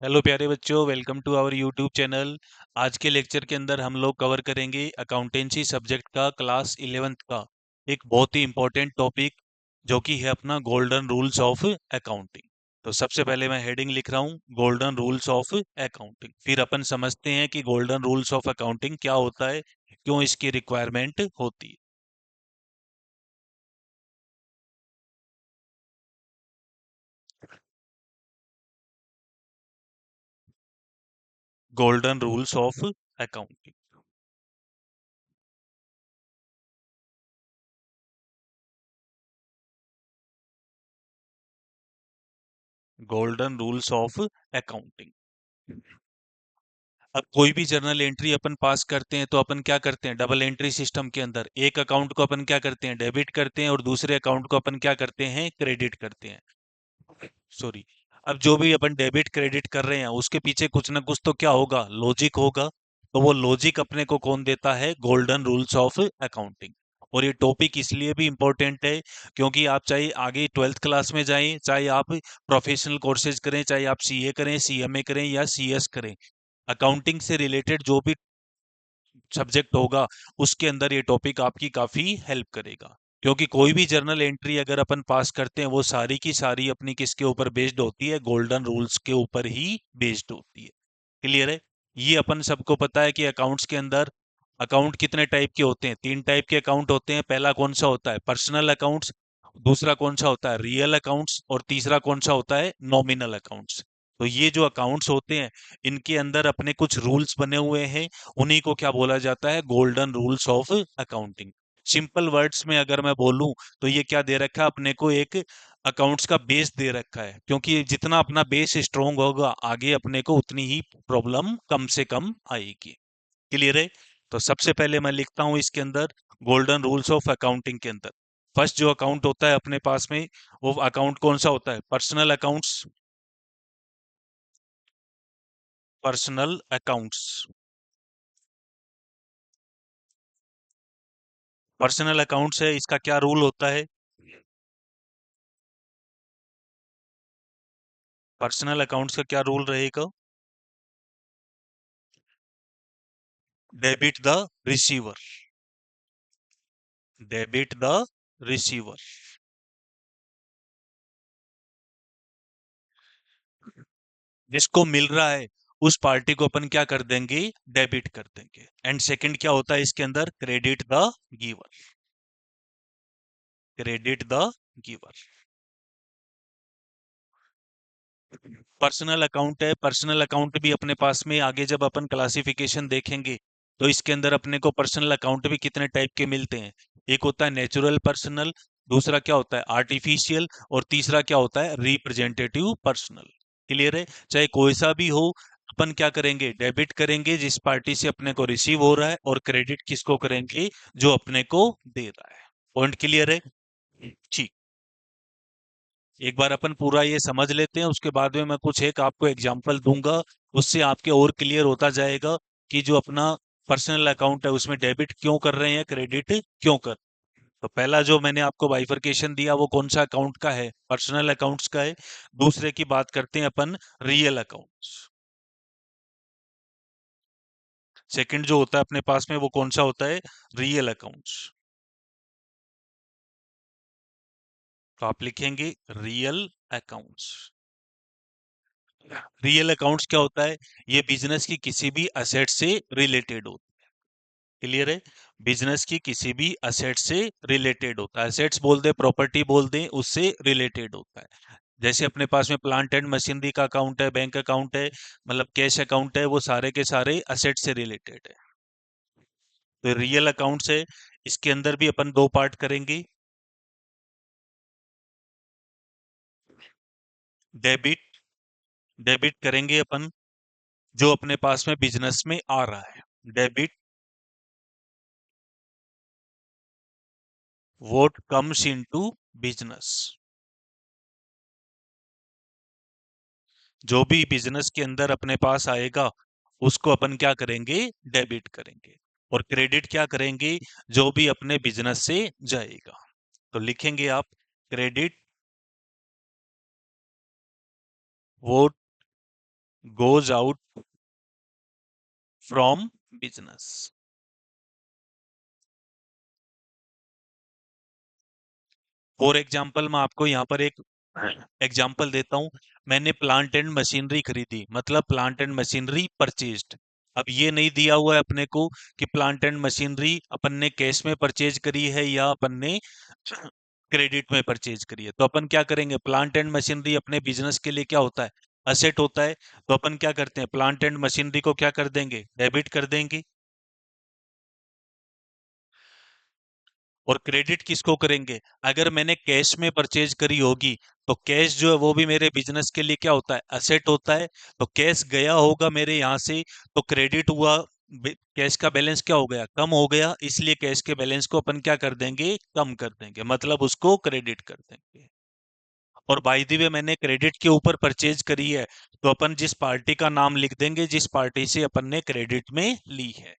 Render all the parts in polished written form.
Hello प्यारे बच्चों, welcome to our YouTube channel. आज के लेक्चर के अंदर हम लोग कवर करेंगे अकाउंटेंसी सब्जेक्ट का क्लास 11th का एक बहुत ही इंपॉर्टेंट टॉपिक जो कि है अपना गोल्डन रूल्स ऑफ अकाउंटिंग। तो सबसे पहले मैं हेडिंग लिख रहा हूँ, गोल्डन रूल्स ऑफ अकाउंटिंग। फिर अपन समझते हैं कि गोल्डन रूल्स ऑफ अकाउंटिंग क्या होता है, क्यों इसकी रिक्वायरमेंट होती है। Golden rules of accounting. Golden rules of accounting. अब कोई भी जर्नल एंट्री अपन पास करते हैं तो अपन क्या करते हैं, डबल एंट्री सिस्टम के अंदर एक अकाउंट को अपन क्या करते हैं, डेबिट करते हैं, और दूसरे अकाउंट को अपन क्या करते हैं, क्रेडिट करते हैं। सॉरी। अब जो भी अपन डेबिट क्रेडिट कर रहे हैं उसके पीछे कुछ ना कुछ तो क्या होगा, लॉजिक होगा। तो वो लॉजिक अपने को कौन देता है, गोल्डन रूल्स ऑफ अकाउंटिंग। और ये टॉपिक इसलिए भी इम्पोर्टेंट है क्योंकि आप चाहे आगे 12th क्लास में जाएं, चाहे आप प्रोफेशनल कोर्सेज करें, चाहे आप सीए करें, सीएमए करें या सीएस करें, अकाउंटिंग से रिलेटेड जो भी सब्जेक्ट होगा उसके अंदर ये टॉपिक आपकी काफी हेल्प करेगा। क्योंकि कोई भी जर्नल एंट्री अगर अपन पास करते हैं वो सारी की सारी अपनी किसके ऊपर बेस्ड होती है, गोल्डन रूल्स के ऊपर ही बेस्ड होती है। क्लियर है। ये अपन सबको पता है कि अकाउंट्स के अंदर अकाउंट कितने टाइप के होते हैं, तीन टाइप के अकाउंट होते हैं। पहला कौन सा होता है, पर्सनल अकाउंट्स। दूसरा कौन सा होता है, रियल अकाउंट्स। और तीसरा कौन सा होता है, नॉमिनल अकाउंट्स। तो ये जो अकाउंट्स होते हैं इनके अंदर अपने कुछ रूल्स बने हुए हैं, उन्हीं को क्या बोला जाता है, golden rules of accounting. Simple words में अगर मैं बोलूं तो ये क्या दे रखा है अपने को, एक अकाउंट्स का बेस दे रखा है। क्योंकि जितना अपना बेस स्ट्रोंग होगा आगे अपने को उतनी ही प्रॉब्लम कम से कम आएगी। क्लियर है। तो सबसे पहले मैं लिखता हूं इसके अंदर, गोल्डन रूल्स ऑफ अकाउंटिंग के अंदर फर्स्ट जो अकाउंट होता है अपने पास में, वो अकाउंट कौन सा होता है, personal accounts. Personal accounts. Personal accounts है, इसका क्या रूल होता है। पर्सनल अकाउंट्स का क्या रूल रहेगा, debit the receiver. Debit the receiver. जिसको मिल रहा है उस पार्टी को अपन क्या कर देंगे, डेबिट कर देंगे। एंड सेकंड क्या होता है इसके अंदर, credit the giver. Credit the giver. Personal account है, पर्सनल अकाउंट भी अपने पास में आगे जब अपन क्लासिफिकेशन देखेंगे तो इसके अंदर अपने को पर्सनल अकाउंट भी कितने टाइप के मिलते हैं। एक होता है नेचुरल पर्सनल, दूसरा क्या होता है आर्टिफिशियल, और तीसरा क्या होता है रिप्रेजेंटेटिव पर्सनल। क्लियर है। चाहे कोई सा भी हो, अपन क्या करेंगे, डेबिट करेंगे जिस पार्टी से अपने को रिसीव हो रहा है, और क्रेडिट किसको करेंगे, जो अपने को दे रहा है। पॉइंट क्लियर है। ठीक। एक बार अपन पूरा ये समझ लेते हैं, उसके बाद में मैं कुछ एक आपको एग्जांपल दूंगा, उससे आपके और क्लियर होता जाएगा कि जो अपना पर्सनल अकाउंट है उसमें डेबिट क्यों कर रहे हैं, क्रेडिट क्यों कर। तो पहला जो मैंने आपको बाइफरकेशन दिया वो कौन सा अकाउंट का है, पर्सनल अकाउंट्स का है। दूसरे की बात करते हैं अपन, रियल अकाउंट्स। सेकंड जो होता है अपने पास में वो कौन सा होता है, रियल अकाउंट्स। तो आप लिखेंगे रियल अकाउंट्स। रियल अकाउंट्स क्या होता है, ये बिजनेस की किसी भी असेट से रिलेटेड होता है। क्लियर है। बिजनेस की किसी भी असेट से रिलेटेड होता है, असेट्स बोल दे, प्रॉपर्टी बोल दे, उससे रिलेटेड होता है। जैसे अपने पास में प्लांट एंड मशीनरी का अकाउंट है, बैंक अकाउंट है, मतलब कैश अकाउंट है, वो सारे के सारे असेट से रिलेटेड है। तो रियल अकाउंट्स है, इसके अंदर भी अपन दो पार्ट करेंगे। डेबिट, डेबिट करेंगे अपन जो अपने पास में बिजनेस में आ रहा है, debit what comes into business. जो भी बिजनेस के अंदर अपने पास आएगा उसको अपन क्या करेंगे, डेबिट करेंगे। और क्रेडिट क्या करेंगे, जो भी अपने बिजनेस से जाएगा। तो लिखेंगे आप, credit what goes out from business. For example मैं आपको यहाँ पर एक एग्जाम्पल देता हूँ। मैंने प्लांट एंड मशीनरी खरीदी, मतलब प्लांट एंड मशीनरी परचेज्ड। अब ये नहीं दिया हुआ है अपने को कि प्लांट एंड मशीनरी अपन ने कैश में परचेज करी है या अपन ने क्रेडिट में परचेज करी है। तो अपन क्या करेंगे, प्लांट एंड मशीनरी अपने बिजनेस के लिए क्या होता है, असेट होता है। तो अपन क्या करते हैं, प्लांट एंड मशीनरी को क्या कर देंगे, डेबिट कर देंगे। और क्रेडिट किसको करेंगे, अगर मैंने कैश में परचेज करी होगी तो कैश जो है वो भी मेरे बिजनेस के लिए क्या होता है, असेट होता है। तो कैश गया होगा मेरे यहाँ से, तो क्रेडिट हुआ, कैश का बैलेंस क्या हो गया, कम हो गया, इसलिए कैश के बैलेंस को अपन क्या कर देंगे, कम कर देंगे, मतलब उसको क्रेडिट कर देंगे। और बाय द वे मैंने क्रेडिट के ऊपर परचेज करी है, तो अपन जिस पार्टी का नाम लिख देंगे जिस पार्टी से अपन ने क्रेडिट में ली है,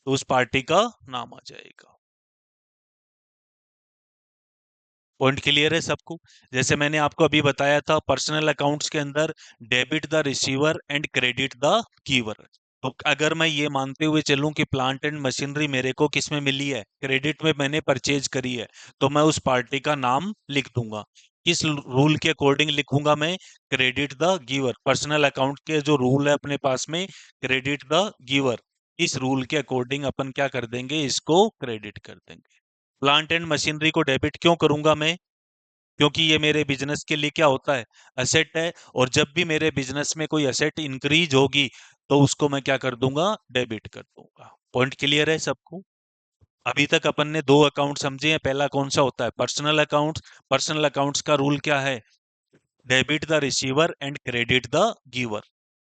तो उस पार्टी का नाम आ जाएगा। पॉइंट क्लियर है सबको। जैसे मैंने आपको अभी बताया था, पर्सनल अकाउंट्स के अंदर debit the receiver and credit the giver. तो अगर मैं ये मानते हुए चलूं कि प्लांट एंड मशीनरी मेरे को किस में मिली है, क्रेडिट में मैंने परचेज करी है, तो मैं उस पार्टी का नाम लिख दूंगा। किस रूल के अकॉर्डिंग लिखूंगा मैं, credit the giver. Personal account के जो रूल है अपने पास में, क्रेडिट द गिवर, इस रूल के अकॉर्डिंग अपन क्या कर देंगे, इसको क्रेडिट कर देंगे। प्लांट एंड मशीनरी को डेबिट क्यों करूंगा मैं, क्योंकि ये मेरे बिजनेस के लिए क्या होता है, असेट है। और जब भी मेरे बिजनेस में कोई असेट इंक्रीज होगी तो उसको मैं क्या कर दूंगा, डेबिट कर दूंगा। पॉइंट क्लियर है सबको। अभी तक अपन ने दो अकाउंट समझे हैं, पहला कौन सा होता है, पर्सनल अकाउंट्स। पर्सनल अकाउंट्स का रूल क्या है, debit the receiver and credit the giver.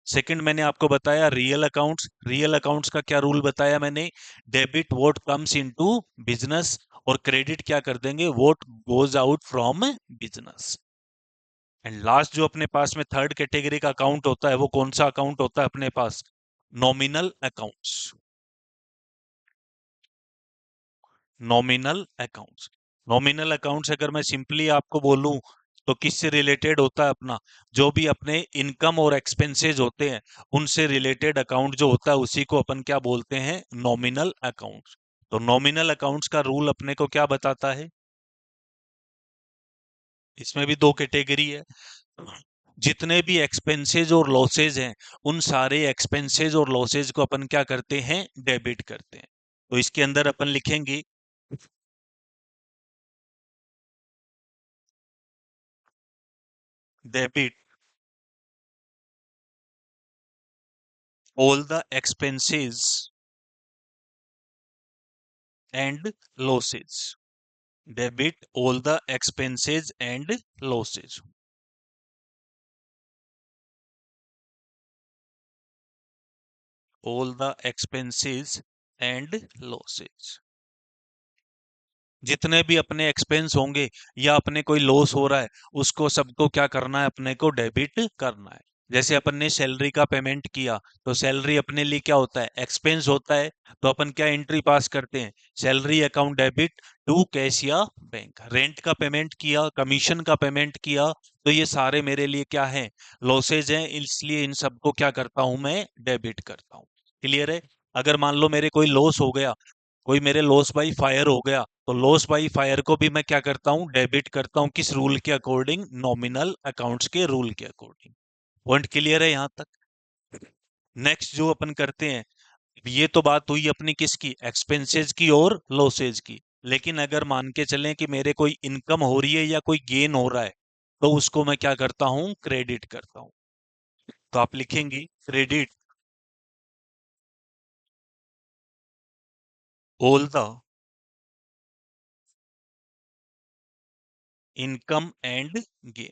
Second मैंने आपको बताया रियल अकाउंट्स। रियल अकाउंट्स का क्या रूल बताया मैंने, debit what comes into business, और क्रेडिट क्या कर देंगे, what goes out from business. And last जो अपने पास में थर्ड कैटेगरी का अकाउंट होता है, वो कौन सा अकाउंट होता है अपने पास, nominal accounts. Nominal accounts, nominal accounts अगर मैं सिंपली आपको बोलूं तो किससे रिलेटेड होता है अपना, जो भी अपने इनकम और एक्सपेंसेस होते हैं उनसे रिलेटेड अकाउंट जो होता है उसी को अपन क्या बोलते हैं, नॉमिनल अकाउंट्स। तो नॉमिनल अकाउंट्स का रूल अपने को क्या बताता है, इसमें भी दो कैटेगरी है। जितने भी एक्सपेंसेस और लॉसेज हैं, उन सारे एक्सपेंसेस और लॉसेज को अपन क्या करते हैं, डेबिट करते हैं। तो इसके अंदर अपन लिखेंगे, debit all the expenses and losses, debit all the expenses and losses, all the expenses and losses। जितने भी अपने एक्सपेंस होंगे या अपने कोई लॉस हो रहा है, उसको सबको क्या करना है, अपने को डेबिट करना है। जैसे अपन ने सैलरी का पेमेंट किया, तो सैलरी अपने लिए क्या होता है, एक्सपेंस होता है। तो अपन क्या एंट्री पास करते हैं, salary account debit to cash या बैंक। रेंट का पेमेंट किया, कमीशन का पेमेंट किया, तो ये सारे मेरे लिए क्या है, लॉसेज हैं, इसलिए इन सबको क्या करता हूं, मैं डेबिट करता हूँ। क्लियर है। अगर मान लो मेरे कोई लॉस हो गया, कोई मेरे लॉस बाई फायर हो गया, तो लॉस बाई फायर को भी मैं क्या करता हूँ, डेबिट करता हूँ। किस रूल के अकॉर्डिंग, नॉमिनल अकाउंट्स के रूल के अकॉर्डिंग। पॉइंट क्लियर है यहाँ तक। नेक्स्ट जो अपन करते हैं, ये तो बात हुई अपनी किसकी, एक्सपेंसेस की और लॉसेज की। लेकिन अगर मान के चलें कि मेरे कोई इनकम हो रही है या कोई गेन हो रहा है, तो उसको मैं क्या करता हूँ, क्रेडिट करता हूँ। तो आप लिखेंगी, credit all the income and gain.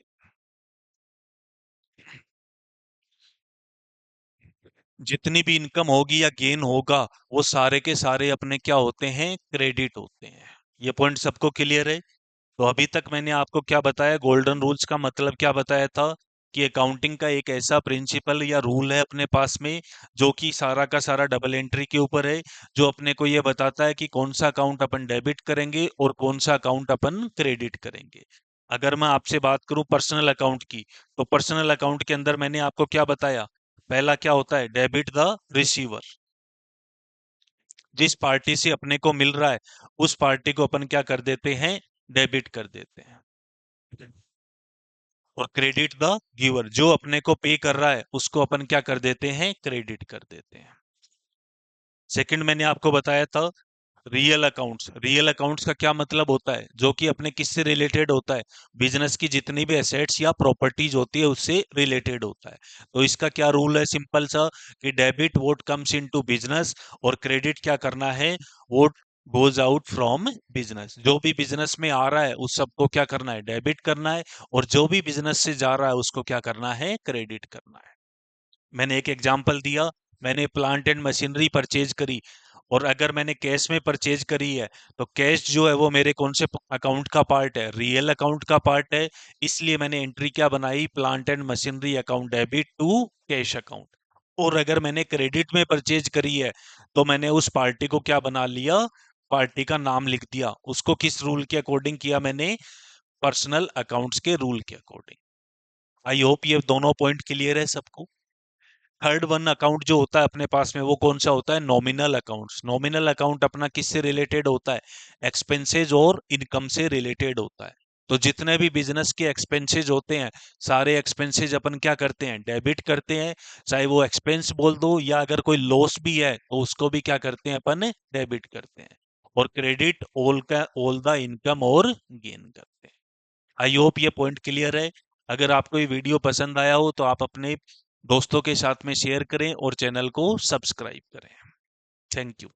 जितनी भी इनकम होगी या गेन होगा, वो सारे के सारे अपने क्या होते हैं, क्रेडिट होते हैं। ये पॉइंट सबको क्लियर है। तो अभी तक मैंने आपको क्या बताया, गोल्डन रूल्स का मतलब क्या बताया था, कि अकाउंटिंग का एक ऐसा प्रिंसिपल या रूल है अपने पास में, जो कि सारा का सारा डबल एंट्री के ऊपर है, जो अपने को ये बताता है कि कौन सा अकाउंट अपन डेबिट करेंगे और कौन सा अकाउंट अपन क्रेडिट करेंगे। अगर मैं आपसे बात करूं पर्सनल अकाउंट की, तो पर्सनल अकाउंट के अंदर मैंने आपको क्या बताया, पहला क्या होता है, डेबिट द रिसीवर। जिस पार्टी से अपने को मिल रहा है उस पार्टी को अपन क्या कर देते हैं, डेबिट कर देते हैं। और क्रेडिट द गिवर, जो अपने को पे कर रहा है उसको अपन क्या कर देते हैं, क्रेडिट कर देते हैं। सेकंड मैंने आपको बताया था रियल अकाउंट्स। रियल अकाउंट्स का क्या मतलब होता है, जो कि अपने किससे रिलेटेड होता है, बिजनेस की जितनी भी एसेट्स या प्रॉपर्टीज होती है उससे रिलेटेड होता है। तो इसका क्या रूल है, सिंपल सा, कि debit vote comes into business और क्रेडिट क्या करना है, vote goes out from business. जो भी बिजनेस में आ रहा है उस सबको क्या करना है, डेबिट करना है, और जो भी बिजनेस से जा रहा है उसको क्या करना है, क्रेडिट करना है। मैंने एक एग्जांपल दिया, मैंने प्लांट एंड मशीनरी परचेज करी, और अगर मैंने कैश में परचेज करी है तो कैश जो है वो मेरे कौन से अकाउंट का पार्ट है, रियल अकाउंट का पार्ट है। इसलिए मैंने एंट्री क्या बनाई, plant and machinery account debit to cash account. और अगर मैंने क्रेडिट में परचेज करी है तो मैंने उस पार्टी को क्या बना लिया, पार्टी का नाम लिख दिया। उसको किस रूल के अकॉर्डिंग किया मैंने, पर्सनल अकाउंट्स के रूल के अकॉर्डिंग। आई होप ये दोनों पॉइंट क्लियर है सबको। थर्ड वन अकाउंट जो होता है अपने पास में, वो कौन सा होता है, नॉमिनल अकाउंट्स। नॉमिनल अकाउंट अपना किससे रिलेटेड होता है, एक्सपेंसेज और इनकम से रिलेटेड होता है। तो जितने भी बिजनेस के एक्सपेंसेज होते हैं, सारे एक्सपेंसेज अपन क्या करते हैं, डेबिट करते हैं। चाहे वो एक्सपेंस बोल दो, या अगर कोई लॉस भी है तो उसको भी क्या करते हैं अपन, डेबिट करते हैं। और क्रेडिट ऑल द इनकम और गेन करते हैं। आई होप ये पॉइंट क्लियर है। अगर आपको ये वीडियो पसंद आया हो तो आप अपने दोस्तों के साथ में शेयर करें और चैनल को सब्सक्राइब करें। Thank you.